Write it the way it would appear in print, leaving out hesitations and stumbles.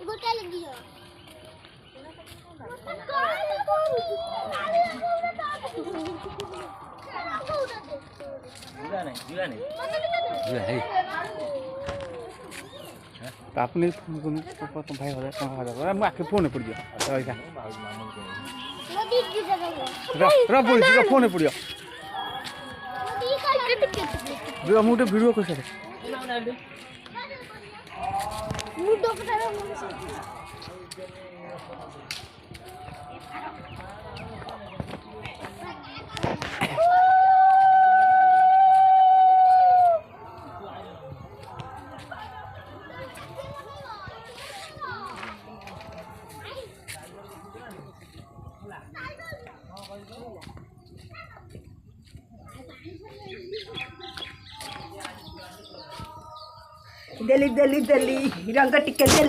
गोटा लगी है আপনি ভাই আগে ফোনে পড়িও বলছি ফোনে পড়িও ମୁଁ ଗୋଟେ ଭିଡ଼ିଓ କରିସାରେ दली दली दली रंग टिके दली